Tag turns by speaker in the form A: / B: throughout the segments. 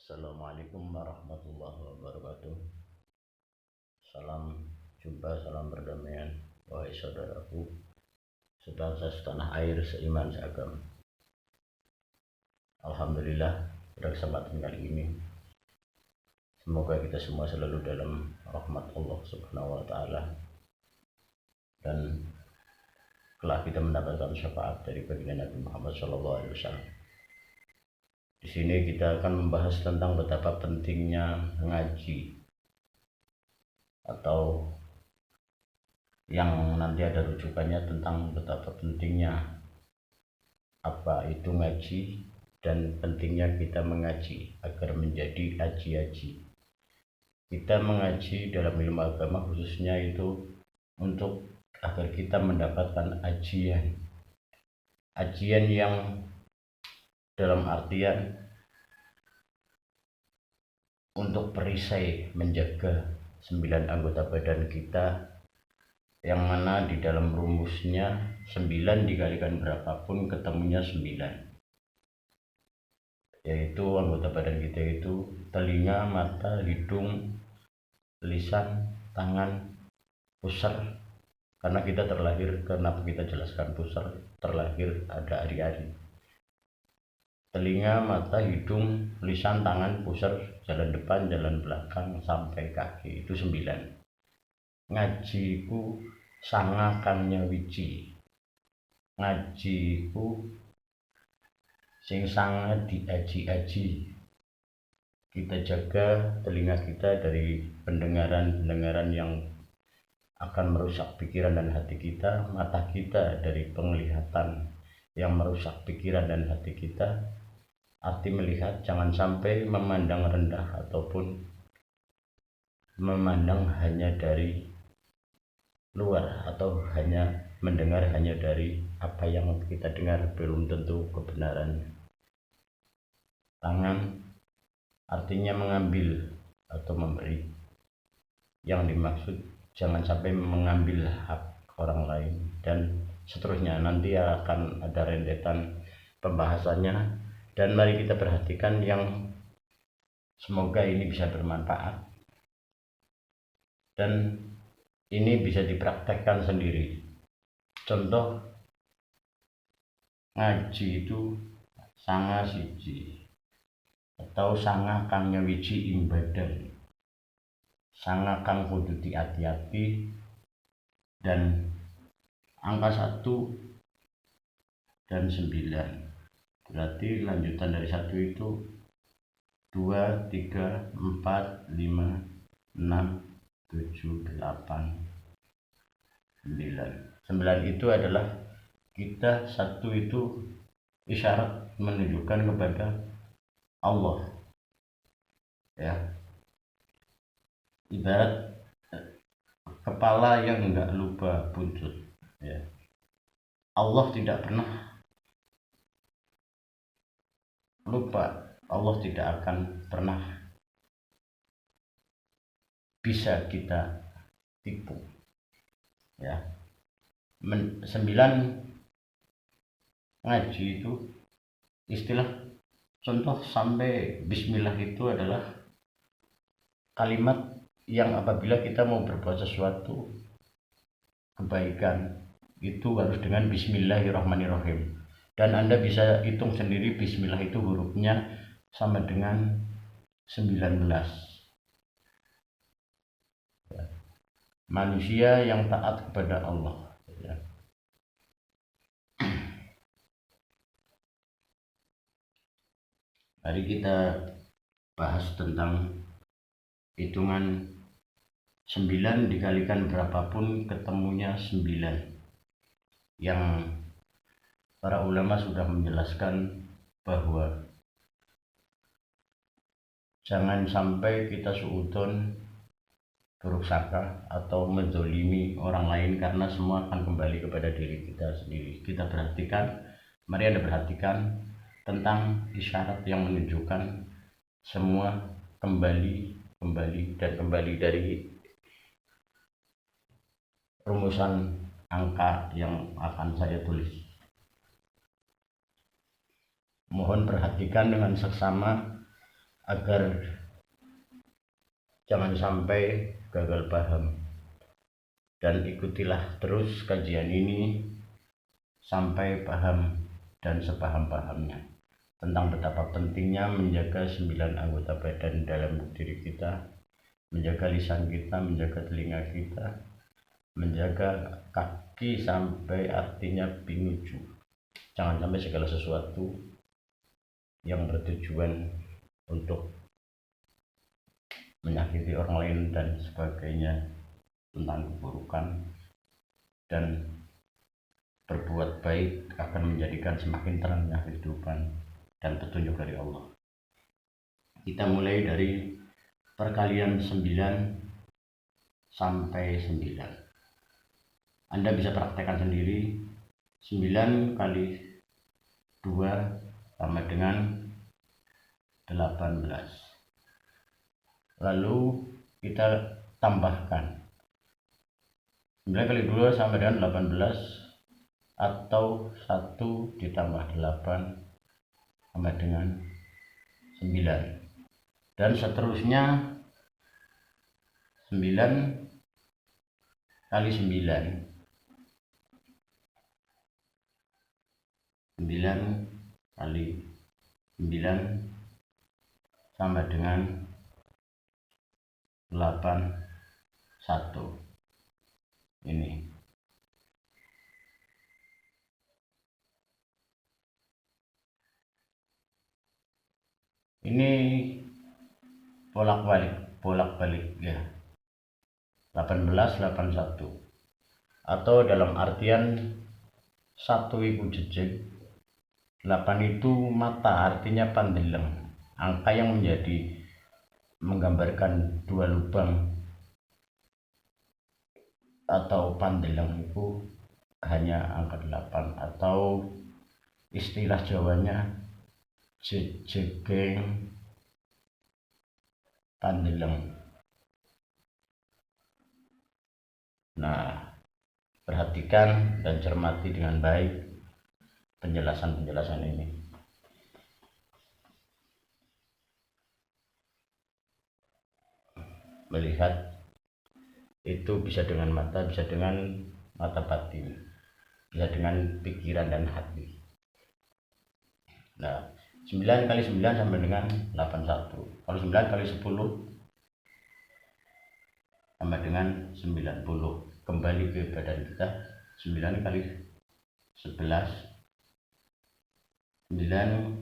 A: Assalamualaikum warahmatullahi wabarakatuh. Salam jumpa, salam perdamaian, wahai saudaraku, sebangsa setanah air, seiman seagama. Alhamdulillah, pada kesempatan kali ini, semoga kita semua selalu dalam rahmat Allah Subhanahu wa Ta'ala, dan kelak kita mendapatkan syafaat dari baginda Nabi Muhammad SAW. Di sini kita akan membahas tentang betapa pentingnya ngaji, atau yang nanti ada rujukannya tentang betapa pentingnya apa itu ngaji dan pentingnya kita mengaji agar menjadi aji-aji. Kita mengaji dalam ilmu agama khususnya itu untuk agar kita mendapatkan ajian yang dalam artian untuk perisai menjaga 9 anggota badan kita, yang mana di dalam rumusnya 9 dikalikan berapapun ketemunya 9, yaitu anggota badan kita itu telinga, mata, hidung, lisan, tangan, pusar. Karena kita terlahir, kenapa kita jelaskan pusar, terlahir ada ari-ari. Telinga, mata, hidung, lisan, tangan, pusar, jalan depan, jalan belakang, sampai kaki, itu 9. Ngajiku sangakan nyawiji, ngajiku sing sangat diaji-aji. Kita jaga telinga kita dari pendengaran yang akan merusak pikiran dan hati kita, mata kita dari penglihatan yang merusak pikiran dan hati kita. Arti melihat, jangan sampai memandang rendah ataupun memandang hanya dari luar, atau hanya mendengar hanya dari apa yang kita dengar, belum tentu kebenaran. Tangan artinya mengambil atau memberi. Yang dimaksud jangan sampai mengambil hak orang lain, dan seterusnya. Nanti akan ada rentetan pembahasannya, dan mari kita perhatikan yang semoga ini bisa bermanfaat dan ini bisa dipraktekkan sendiri. Contoh ngaji itu sanga siji atau sanga kang nyawiji imbadan, sanga kang kudu hati-hati, dan angka 1 dan 9. Berarti lanjutan dari 1 itu 2, 3, 4, 5, 6, 7, 8, 9 itu adalah kita 1 itu isyarat menunjukkan kepada Allah, ya, ibarat kepala yang enggak lupa buntut, ya. Allah tidak pernah lupa, Allah tidak akan pernah bisa kita tipu, ya. 9 ngaji itu istilah contoh sampai bismillah itu adalah kalimat yang apabila kita mau berbuat sesuatu kebaikan itu harus dengan bismillahirrahmanirrahim. Dan Anda bisa hitung sendiri, bismillah itu hurufnya sama dengan 19. Ya. Manusia yang taat kepada Allah, ya. Mari kita bahas tentang hitungan 9 dikalikan berapapun ketemunya 9, yang para ulama sudah menjelaskan bahwa jangan sampai kita suudzon, buruk sangka, atau menzolimi orang lain, karena semua akan kembali kepada diri kita sendiri. Kita perhatikan, mari Anda perhatikan tentang isyarat yang menunjukkan semua kembali dari rumusan angka yang akan saya tulis. Mohon perhatikan dengan seksama agar jangan sampai gagal paham, dan ikutilah terus kajian ini sampai paham dan sepaham-pahamnya tentang betapa pentingnya menjaga 9 anggota badan dalam diri kita, menjaga lisan kita, menjaga telinga kita, menjaga kaki sampai artinya pinuju. Jangan sampai segala sesuatu yang bertujuan untuk menyakiti orang lain dan sebagainya tentang keburukan, dan berbuat baik akan menjadikan semakin terangnya kehidupan dan petunjuk dari Allah. Kita mulai dari perkalian 9 sampai 9. Anda bisa praktekkan sendiri. 9 kali 2 sama dengan 18. Lalu kita tambahkan 9 kali 2 sama dengan 18, atau 1 ditambah 8 sama dengan 9, dan seterusnya 9 kali 9 kali 9 sama dengan 81. Ini bolak-balik ya. 1881, atau dalam artian 1 iku jejeg, 8 itu mata, artinya pandeleng. Angka yang menggambarkan 2 lubang atau pandeleng itu hanya angka 8, atau istilah Jawanya jejegeng pandeleng. Nah, perhatikan dan cermati dengan baik penjelasan ini. Melihat itu bisa dengan mata, bisa dengan mata batin, bisa dengan pikiran dan hati. Nah, 9 kali 9 sama dengan 81. Kalau 9 kali 10 sama dengan 90. Kembali ke badan kita. 9 kali 11, 9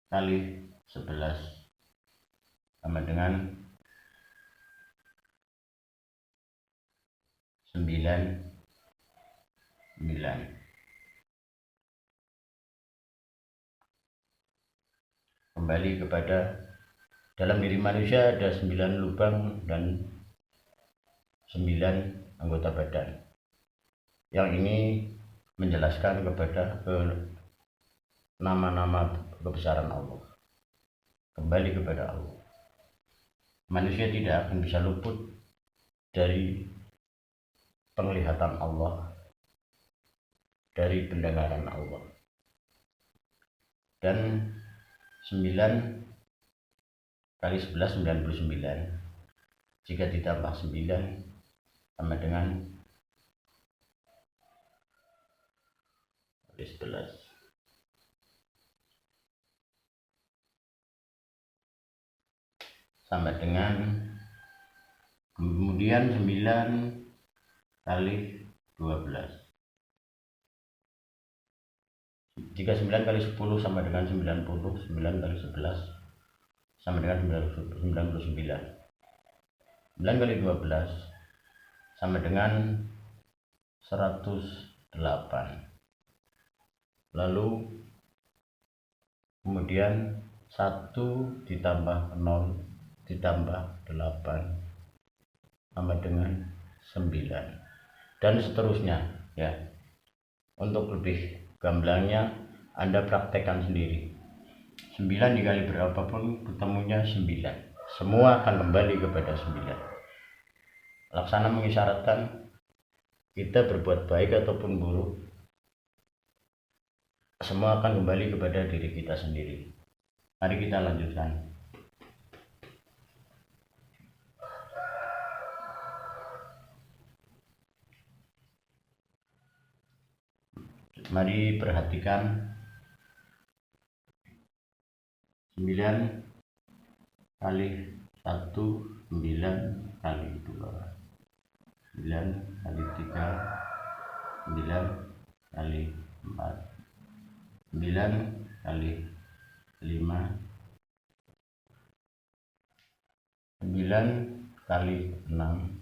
A: kali 11 sama dengan 9. Kembali kepada dalam diri manusia ada 9 lubang dan 9 anggota badan. Yang ini menjelaskan kepada nama-nama kebesaran Allah. Kembali kepada Allah. Manusia tidak akan bisa luput dari penglihatan Allah, dari pendengaran Allah. Dan 9 kali 11 99. Jika ditambah 9 sama dengan 11. Sama dengan, kemudian 9 kali 12. Jika 9 kali 10 sama dengan 90, 9 kali 11 sama dengan 99. 9 kali 12 sama dengan 108. Lalu kemudian 1 ditambah 0 ditambah 8 sama dengan 9, dan seterusnya ya. Untuk lebih gamblangnya Anda praktekkan sendiri. 9 dikali berapapun ketemunya 9. Semua akan kembali kepada 9. Laksana mengisyaratkan kita berbuat baik ataupun buruk, semua akan kembali kepada diri kita sendiri. Mari kita lanjutkan. Mari perhatikan 9 kali 1, 9 kali 2, 9 kali 3, 9 kali 4, 9 kali 5, 9 kali 6,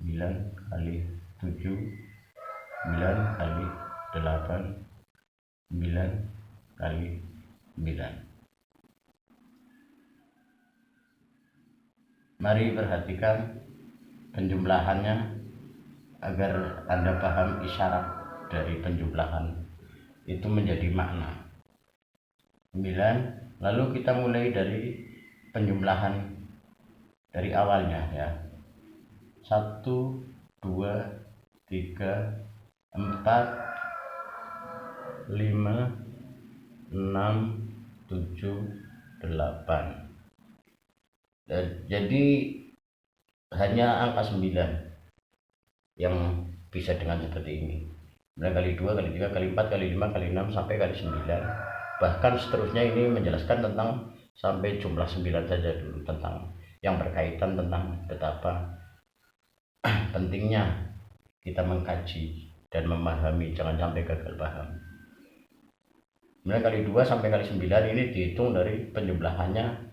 A: 9 kali 7, 9 kali 8, 9 kali 9. Mari perhatikan penjumlahannya agar Anda paham isyarat dari penjumlahan itu menjadi makna. 9, lalu kita mulai dari penjumlahan dari awalnya ya. 1, 2, 3, 4, 5, 6, 7, 8. Jadi hanya angka 9 yang bisa dengan seperti ini. 9 kali 2 kali 3 kali 4 kali 5 kali 6 sampai kali 9. Bahkan seterusnya ini menjelaskan tentang sampai jumlah 9 saja dulu, tentang yang berkaitan tentang betapa pentingnya kita mengkaji dan memahami, jangan sampai gagal paham. 9 kali 2 sampai kali 9 ini dihitung dari penjumlahannya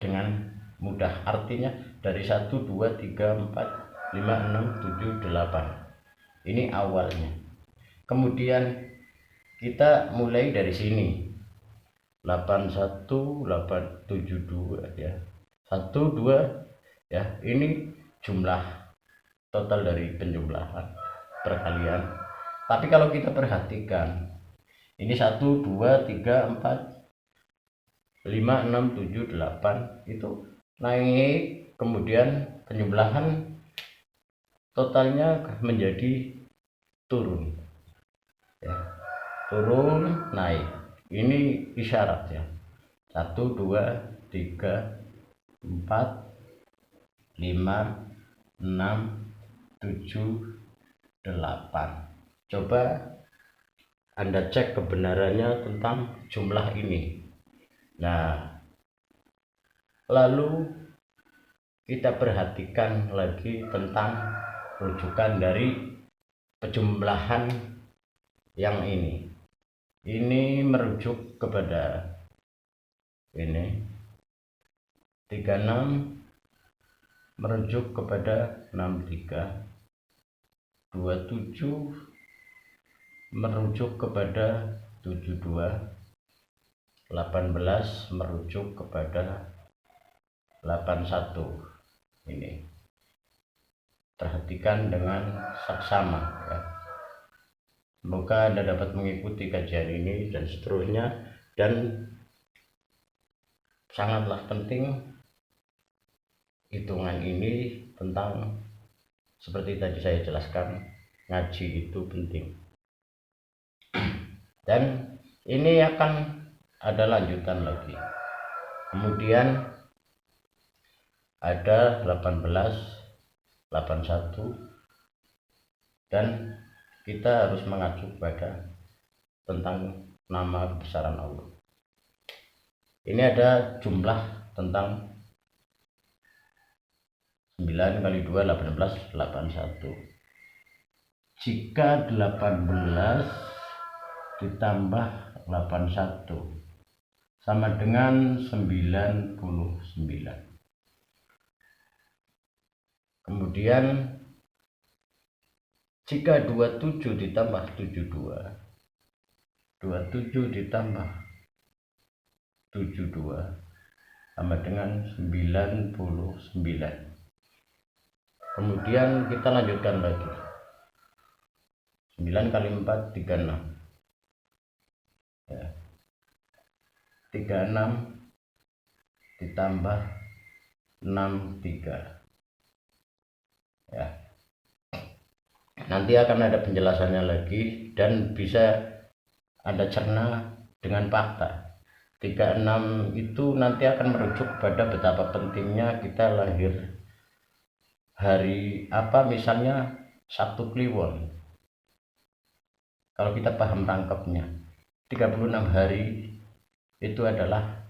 A: dengan mudah, artinya dari 1, 2, 3, 4, 5, 6, 7, 8. Ini awalnya. Kemudian kita mulai dari sini 81, 872 ya. 1, 2 ya. Ini jumlah total dari penjumlahan perkalian. Tapi kalau kita perhatikan ini 1, 2, 3, 4, 5, 6, 7, 8 itu naik, kemudian penjumlahan totalnya menjadi turun ya. Turun naik, ini isyarat ya. 1, 2, 3, 4, 5, 6, 7, 8. Coba Anda cek kebenarannya tentang jumlah ini. Nah, lalu kita perhatikan lagi tentang rujukan dari penjumlahan yang ini. Ini merujuk kepada ini 36, merujuk kepada 63, 27 merujuk kepada 72, 18 merujuk kepada 81. Ini perhatikan dengan saksama ya. Semoga Anda dapat mengikuti kajian ini dan seterusnya, dan sangatlah penting hitungan ini tentang seperti tadi saya jelaskan, ngaji itu penting. Dan ini akan ada lanjutan lagi. Kemudian ada 18, 81, dan kita harus mengacu pada tentang nama kebesaran Allah. Ini ada jumlah tentang 9 kali 2, 18, 81. Jika 18 ditambah 81 sama dengan 99. Kemudian jika 27 ditambah 72, 27 ditambah 72 sama dengan 99. Kemudian kita lanjutkan lagi. 9 kali 4, 36 ya. 36 ditambah 63 ya. Nanti akan ada penjelasannya lagi dan bisa Anda cerna dengan fakta. 36 itu nanti akan merujuk pada betapa pentingnya kita lahir hari apa, misalnya Sabtu Kliwon Kalau kita paham tangkapnya, 36 hari itu adalah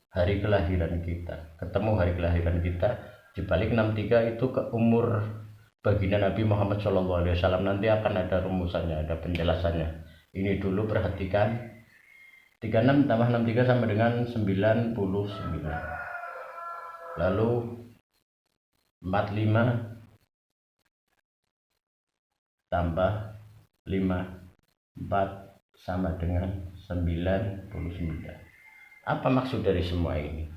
A: hari kelahiran kita. Ketemu hari kelahiran kita, dibalik 63 itu ke umur baginda Nabi Muhammad SAW. Nanti akan ada rumusannya, ada penjelasannya. Ini dulu perhatikan, 36 tambah 63 sama dengan 99. Lalu 45 tambah 54 sama dengan 99. Apa maksud dari semua ini?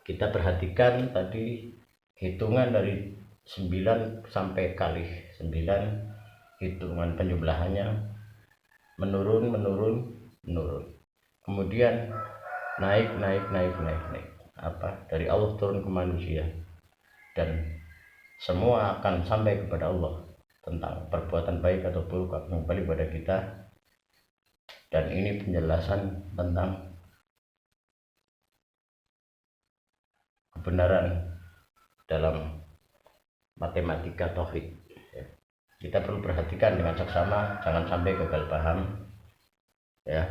A: Kita perhatikan tadi hitungan dari 9 sampai kali 9, hitungan penjumlahannya menurun. Kemudian naik. Apa? Dari Allah turun ke manusia. Dan semua akan sampai kepada Allah tentang perbuatan baik atau buruk akan kembali pada kita. Dan ini penjelasan tentang kebenaran dalam matematika tauhid. Kita perlu perhatikan dengan seksama, jangan sampai gagal paham, ya.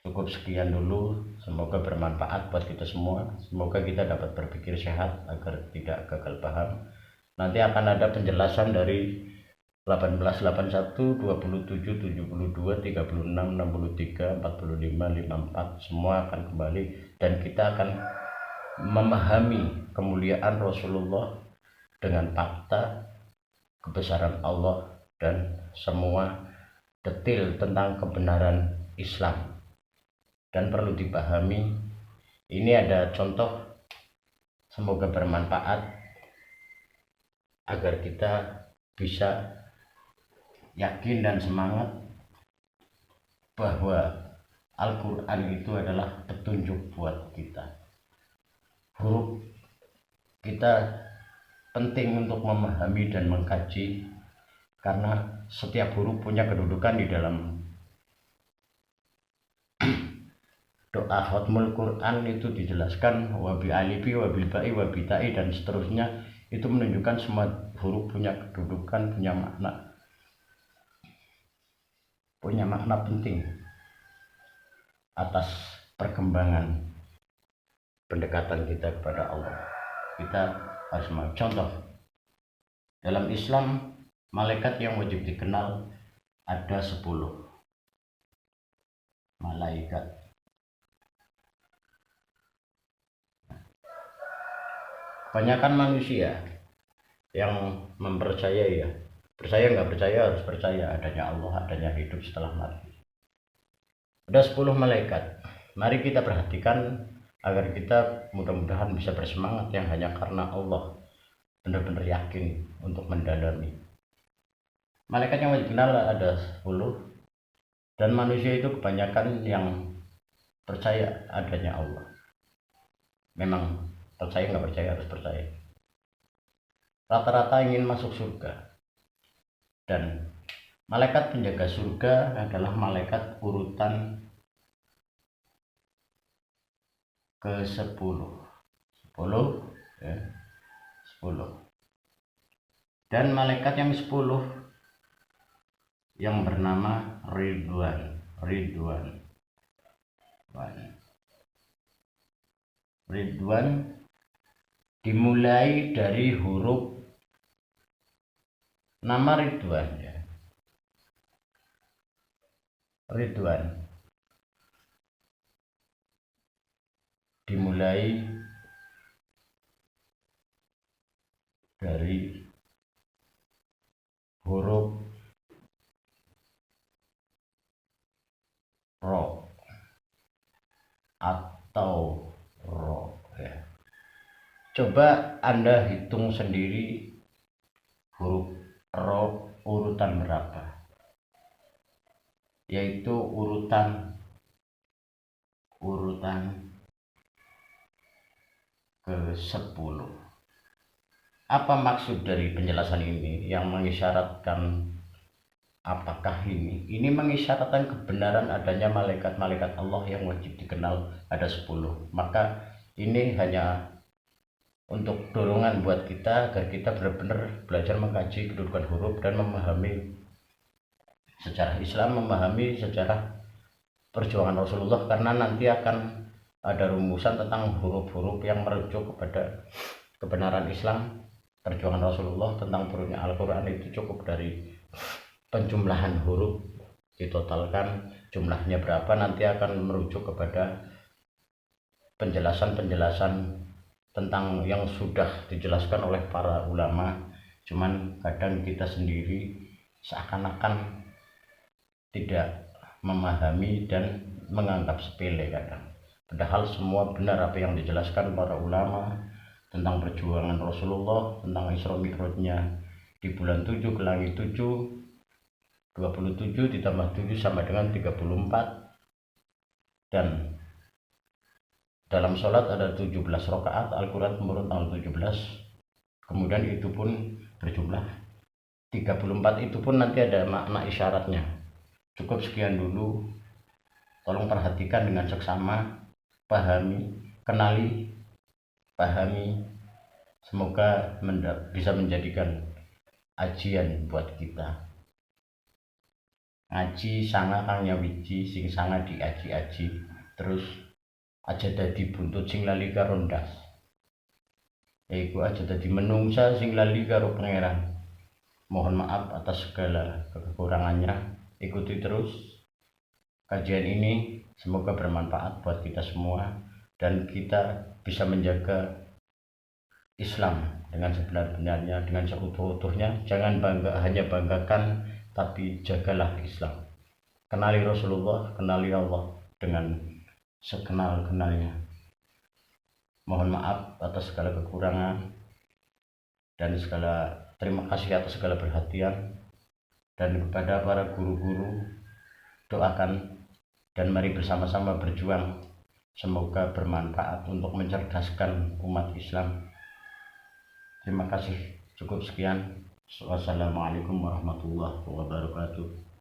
A: Cukup sekian dulu, semoga bermanfaat buat kita semua. Semoga kita dapat berpikir sehat agar tidak gagal paham. Nanti akan ada penjelasan dari 18, 81, 27, 72, 36, 63, 45, 54, semua akan kembali. Dan kita akan memahami kemuliaan Rasulullah dengan fakta kebesaran Allah dan semua detil tentang kebenaran Islam. Dan perlu dipahami, ini ada contoh, semoga bermanfaat agar kita bisa yakin dan semangat bahwa Al-Quran itu adalah petunjuk buat kita. Huruf kita penting untuk memahami dan mengkaji, karena setiap huruf punya kedudukan di dalam doa khatmul Quran. Itu dijelaskan wabi alifi, wabil ba'i, wabi ta'i, dan seterusnya. Itu menunjukkan semua huruf punya kedudukan, punya makna penting atas perkembangan pendekatan kita kepada Allah. Kita harus contoh dalam Islam, malaikat yang wajib dikenal ada 10 malaikat. Kebanyakan manusia yang mempercayai, percaya nggak percaya, harus percaya adanya Allah, adanya hidup setelah mati. Ada 10 malaikat. Mari kita perhatikan agar kita mudah-mudahan bisa bersemangat yang hanya karena Allah, benar-benar yakin untuk mendalami. Malaikat yang wajib kenal ada 10, dan manusia itu kebanyakan yang percaya adanya Allah. Memang percaya nggak percaya, harus percaya. Rata-rata ingin masuk surga, dan malaikat penjaga surga adalah malaikat urutan ke-10. 10 ya, 10. Dan malaikat yang 10 yang bernama Ridwan. Ridwan dimulai dari huruf nama Ridwan, ya. Ridwan dimulai dari huruf ro atau ro, ya. Coba Anda hitung sendiri huruf ro urutan berapa, yaitu urutan ke-10. Apa maksud dari penjelasan ini yang mengisyaratkan apakah ini? Ini mengisyaratkan kebenaran adanya malaikat-malaikat Allah yang wajib dikenal ada 10. Maka ini hanya untuk dorongan buat kita agar kita benar-benar belajar mengkaji kedudukan huruf dan memahami sejarah Islam, memahami sejarah perjuangan Rasulullah, karena nanti akan ada rumusan tentang huruf-huruf yang merujuk kepada kebenaran Islam. Perjuangan Rasulullah tentang turunnya Al-Quran itu cukup dari penjumlahan huruf, ditotalkan jumlahnya berapa, nanti akan merujuk kepada penjelasan-penjelasan tentang yang sudah dijelaskan oleh para ulama. Cuman kadang kita sendiri seakan-akan tidak memahami dan menganggap sepele kadang, padahal semua benar apa yang dijelaskan para ulama tentang perjuangan Rasulullah, tentang Isra Mi'rajnya di bulan 7 ke langit 7, 27 ditambah 7 sama dengan 34, dan dalam sholat ada 17 rakaat, Al-Quran turun tanggal 17, kemudian itu pun berjumlah 34, itu pun nanti ada makna isyaratnya. Cukup sekian dulu, tolong perhatikan dengan seksama, pahami, kenali, pahami, semoga bisa menjadikan ajian buat kita. Ngaji sanga kang nyawiji, sing sanga diaji-aji, terus aja dadi buntut sing lali karo ndas. Yaiku aja dadi menungsa sing lali karo pangeran. Mohon maaf atas segala kekurangannya. Ikuti terus kajian ini, semoga bermanfaat buat kita semua dan kita bisa menjaga Islam dengan sebenar-benarnya, dengan seutuh-utuhnya. Jangan hanya banggakan, tapi jagalah Islam. Kenali Rasulullah, kenali Allah dengan sekenal-kenalnya. Mohon maaf atas segala kekurangan dan terima kasih atas segala perhatian. Dan kepada para guru-guru, doakan dan mari bersama-sama berjuang, semoga bermanfaat untuk mencerdaskan umat Islam. Terima kasih, cukup sekian. Wassalamualaikum warahmatullahi wabarakatuh.